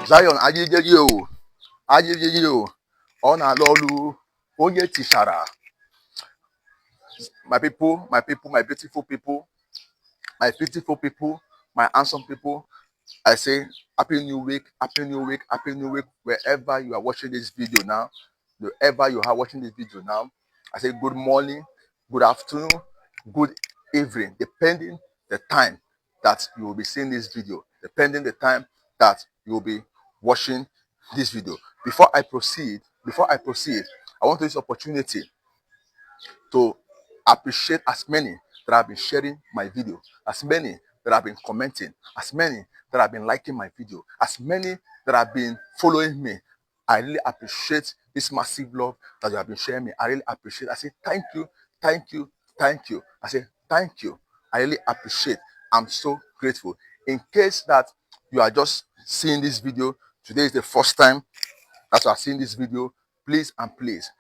Zion, ajejeyo, ona lolu, onye tishara. My people, my beautiful people, my handsome people. I say happy new week, wherever you are watching this video now, wherever you are watching this video now. I say good morning, good afternoon, good evening, depending the time that you will be seeing this video, depending the time that you will be watching this video. Before I proceed, I want to use this opportunity to appreciate as many that have been sharing my video, as many that have been commenting, as many that have been liking my video, as many that have been following me. I really appreciate this massive love that you have been sharing me. I really appreciate. I say thank you, thank you, thank you. I say thank you. I really appreciate. I'm so grateful. In case that you are just seeing this video, today is the first time that you are seeing this video, please and please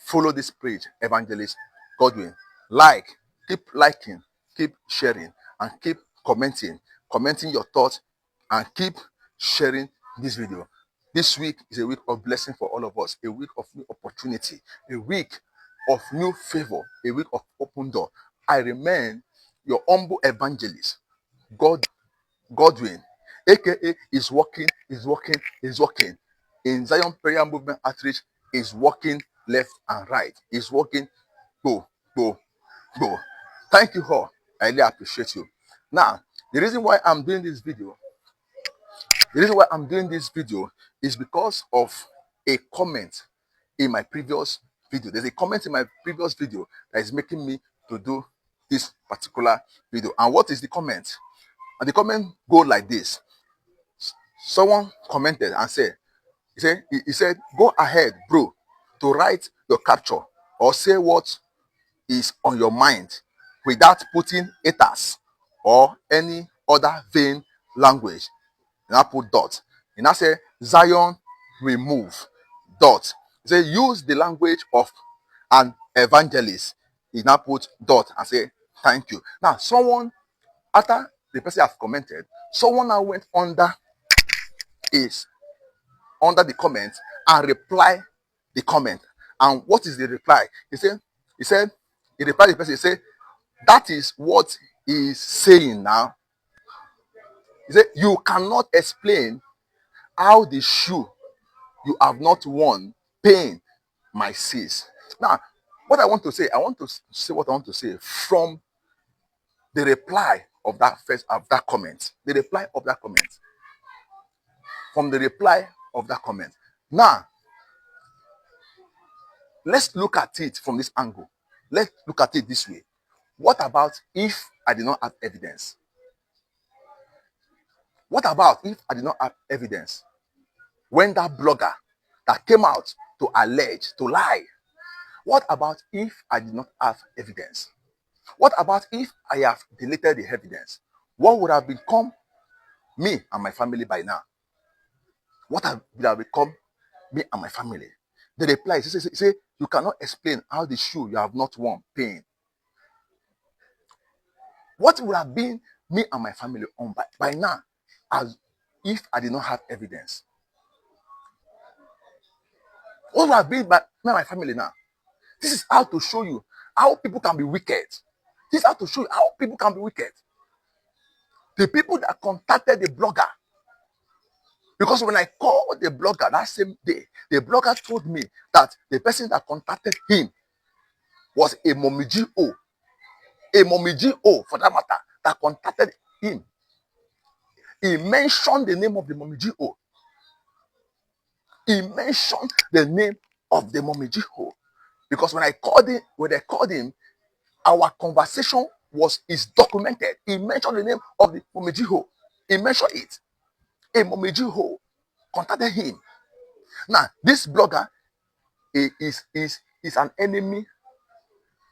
follow this page, Evangelist Godwin. Keep liking, keep sharing, and keep commenting your thoughts, and keep sharing this video. This week is a week of blessing for all of us, a week of new opportunity, a week of new favor, a week of open door. I remain your humble evangelist, Godwin, aka is working. In Zion Prayer Movement Outreach, is working left and right. Is working. Go. Thank you all. I really appreciate you. Now, the reason why I'm doing this video is because of a comment in my previous video. There's a comment in my previous video that is making me to do this particular video. And what is the comment? And the comment go like this. Someone commented and said, he said, go ahead, bro, to write your capture or say what is on your mind without putting haters or any other vain language. And I put dot. And I say Zion remove dot. He say use the language of an evangelist. He now put dot and say thank you. Now someone, after the person has commented, someone now went under the comment and reply the comment. And what is the reply? He replied to the person, he said, that is what he is saying now. He said, you cannot explain how the shoe you have not worn pain my sis. Now, what I want to say what I want to say from the reply of that comment. From the reply of that comment. Now, let's look at it from this angle. Let's look at it this way. What about if I did not have evidence? What about if I did not have evidence? When that blogger that came out to allege, to lie, what about if I did not have evidence? What about if I have deleted the evidence? What would have become me and my family by now? What would have become me and my family? The reply is, say, you cannot explain how the shoe you have not worn pain. What would have been me and my family on by now as if I did not have evidence? What would have been me and my family now? This is how to show you how people can be wicked. This is how to show you how people can be wicked. The people that contacted the blogger, because when I called the blogger that same day, the blogger told me that the person that contacted him was a Momiji O. A Momiji O, for that matter, that contacted him. He mentioned the name of the Momiji O. He mentioned the name of the Momiji O. Because when they called him, our conversation is documented. He mentioned the name of the Momiji O. He mentioned it. A Momiji O contacted him. Now, this blogger is an enemy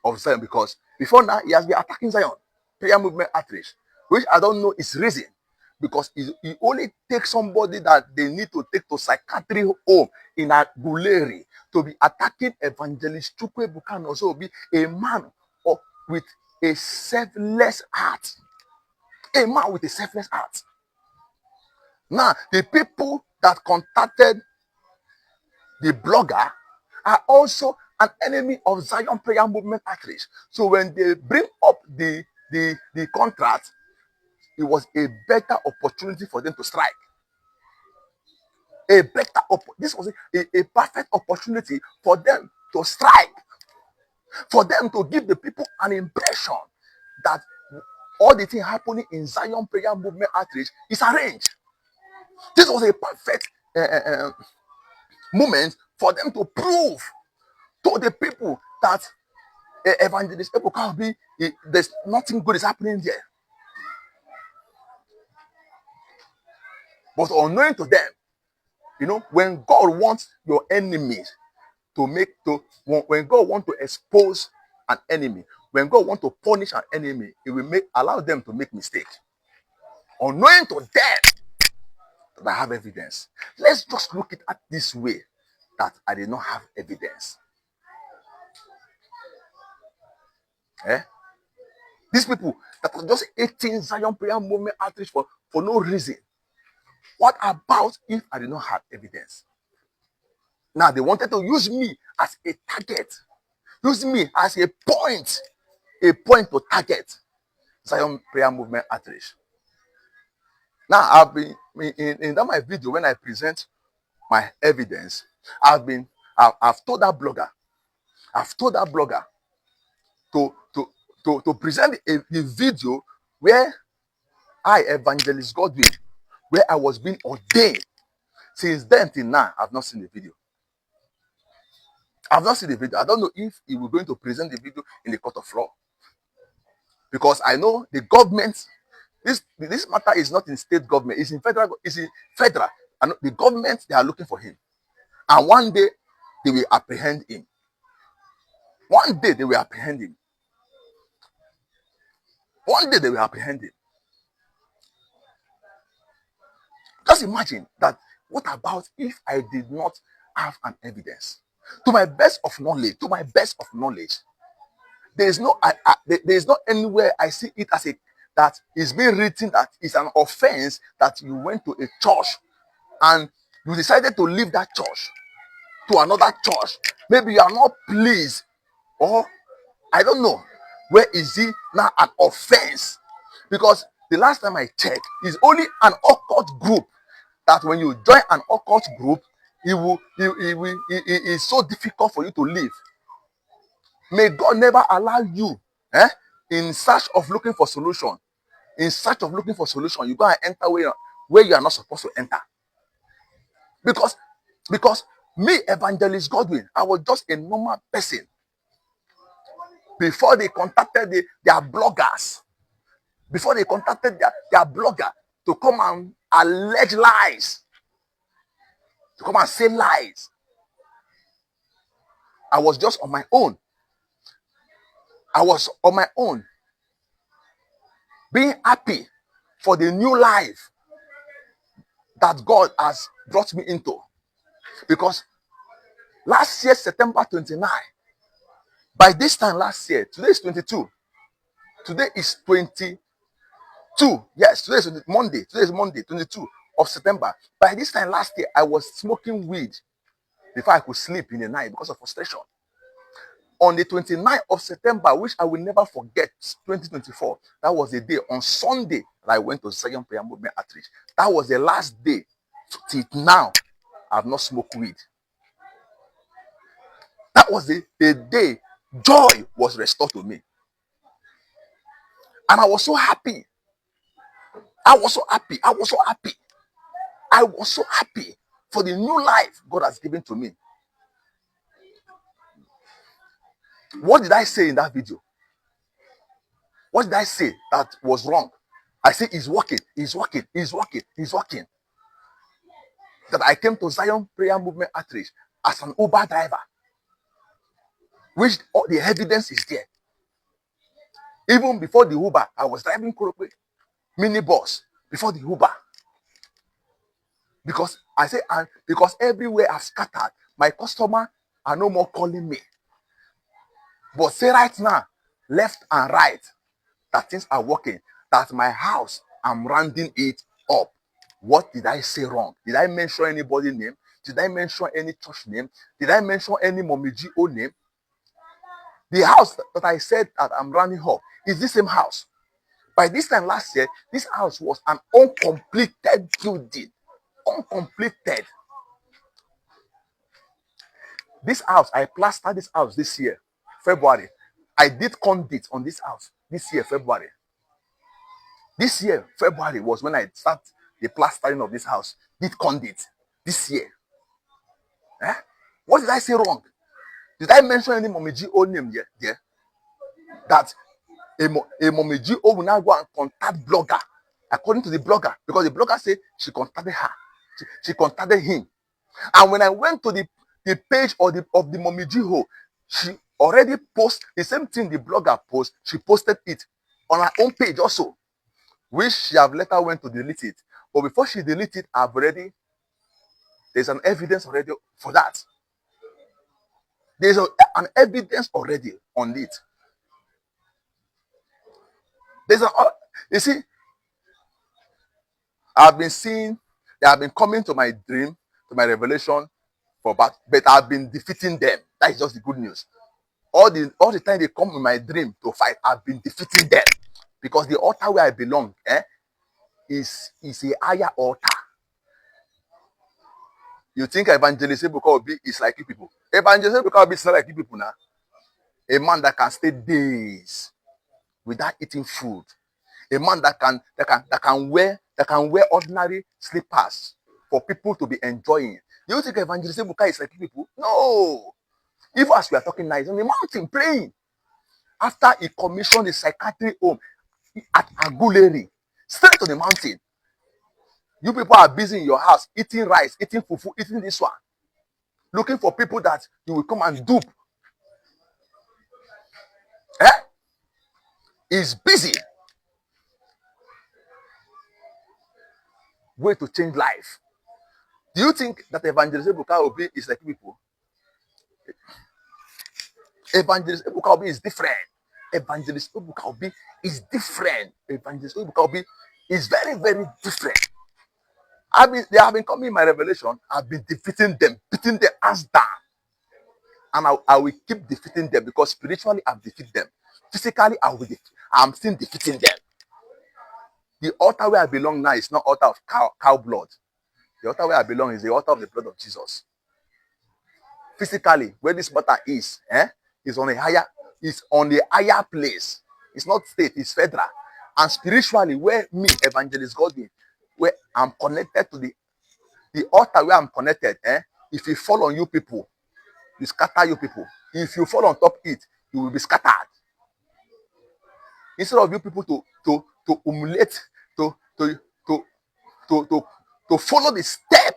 of Zion, because before now he has been attacking Zion Prayer Movement Outreach, which I don't know his reason, because he only takes somebody that they need to take to psychiatry home in Aguleri to be attacking Evangelist Ebuka Obi, a man with a selfless heart. A man with a selfless heart. Now, the people that contacted the blogger are also an enemy of Zion Prayer Movement outreach. So when they bring up the contract, it was a better opportunity for them to strike. This was a perfect opportunity for them to strike, for them to give the people an impression that all the thing happening in Zion Prayer Movement outreach is arranged. This was a perfect moment for them to prove to the people that Evangelist Ebuka Obi, there's nothing good is happening there. But unknowing to them, when God wants your enemies when God wants to expose an enemy, when God wants to punish an enemy, it will allow them to make mistakes. Unknowing to them that I have evidence. Let's just look at this way, that I did not have evidence. These people that are just 18 Zion Prayer Movement outreach for no reason. What about if I did not have evidence? Now they wanted to use me as a target, use me as a point to target Zion Prayer Movement outreach. Now I've been in that my video when I present my evidence. I've told that blogger, to present the video where I, Evangelist Godwin, where I was being ordained. Since then till now, I've not seen the video. I don't know if he will going to present the video in the court of law. Because I know the government, this matter is not in state government, it's in federal. And the government, they are looking for him. And one day, they will apprehend him. One day, they will apprehend him. Just imagine that. What about if I did not have an evidence? To my best of knowledge, there is not anywhere I see it as that is being written that it's an offense that you went to a church and you decided to leave that church to another church. Maybe you are not pleased, or I don't know. Where is it now an offense? Because the last time I checked, it's only an occult group that when you join an occult group, it is so difficult for you to leave. May God never allow you, in search of looking for solution, you go and enter where you are not supposed to enter. Because me, Evangelist Godwin, I was just a normal person before they contacted their bloggers, to come and allege lies, to come and say lies. I was just on my own. Being happy for the new life that God has brought me into. Because last year, September 29, by this time last year, today is 22. Today is 22. Yes, today is Monday. Today is Monday, 22 of September. By this time last year, I was smoking weed before I could sleep in the night because of frustration. On the 29th of September, which I will never forget, 2024, that was the day, on Sunday, that I went to Zion Prayer Movement outreach. That was the last day. Till now, I have not smoked weed. That was the day joy was restored to me. And I was so happy. I was so happy for the new life God has given to me. What did I say in that video? What did I say that was wrong? I say it's working. That I came to Zion Prayer Movement outreach as an Uber driver, which all the evidence is there. Even before the Uber, I was driving Korokwe minibus before the Uber. Because I say, and because everywhere I've scattered, my customer are no more calling me. But say right now, left and right, that things are working. That my house, I'm rounding it up. What did I say wrong? Did I mention anybody's name? Did I mention any church name? Did I mention any Mommy G.O. name? The house that I said that I'm running up is the same house. By this time last year, this house was an uncompleted building. Uncompleted. This house, I plastered this house this year, February. I did conduit on this house this year, February. This year, February was when I started the plastering of this house. Did conduit this year. Eh? What did I say wrong? Did I mention any Mommy G.O. name here? Yeah? That a Mommy G.O. will now go and contact blogger, according to the blogger, because the blogger said she contacted her. She contacted him. And when I went to the page of the Mommy G.O., she already posted the same thing the blogger posted. She posted it on her own page also, which she have later went to delete it. But before she deleted it, there's an evidence already for that. There's an evidence already on it. You see, I've been seeing, they have been coming to my dream, to my revelation but I've been defeating them. That is just the good news. All the time they come in my dream to fight, I've been defeating them. Because the altar where I belong is a higher altar. You think Evangelist Ebuka Obi is like you people? Evangelist Ebuka Obi is not like you people now. A man that can stay days without eating food. A man that can wear ordinary slippers for people to be enjoying. You think Evangelist Ebuka is like you people? No. Even as we are talking now, he's on the mountain praying. After he commissioned the psychiatric home at Aguleri, straight to the mountain. You people are busy in your house, eating rice, eating fufu, eating this one. Looking for people that you will come and dupe. He's busy. Way to change life. Do you think that Evangelist Ebuka Obi is like people? Evangelist Ebuka Obi is different. Evangelist Ebuka Obi is different. Evangelist Ebuka Obi is very, very different. They have been coming in my revelation. I've been defeating them, beating their ass down. And I will keep defeating them because spiritually I've defeated them. Physically, I'm still defeating them. The altar where I belong now is not altar of cow blood. The altar where I belong is the altar of the blood of Jesus. Physically, where this altar is on a higher place. It's not state, it's federal. And spiritually, where me, Evangelist Godwin, where I'm connected to the altar where I'm connected, if you fall on you people, you scatter you people. If you fall on top it, you will be scattered. Instead of you people to emulate, to follow the step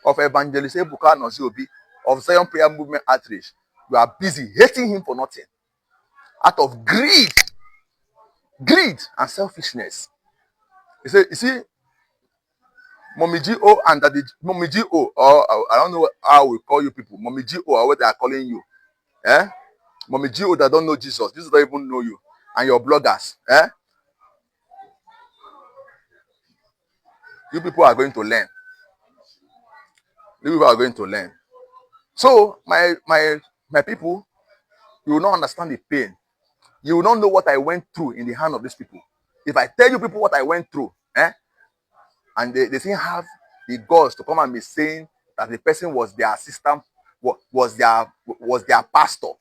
of Evangelist Ebuka Obi of Zion Prayer Movement Outreach, you are busy hating him for nothing. Out of greed and selfishness. You see, Mommy G.O. and Mommy G.O. or I don't know how we call you people. Mommy G.O. or what they are calling you. Mommy G.O. that don't know Jesus. Jesus don't even know you. And your bloggers. You people are going to learn. You people are going to learn. So, my people, you will not understand the pain. You will not know what I went through in the hand of these people. If I tell you people what I went through, and they didn't have the guts to come and be saying that the person was their assistant, was their pastor.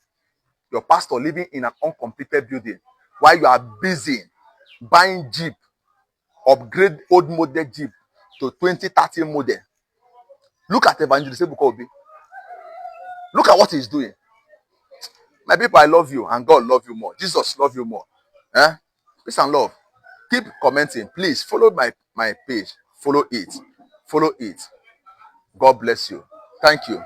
Your pastor living in an uncompleted building while you are busy buying Jeep, upgrade old model Jeep to 2030 model. Look at Evangelist Ebuka Obi. Look at what he's doing. My people, I love you and God love you more. Jesus love you more. Peace and love. Keep commenting. Please follow my page. Follow it. God bless you. Thank you.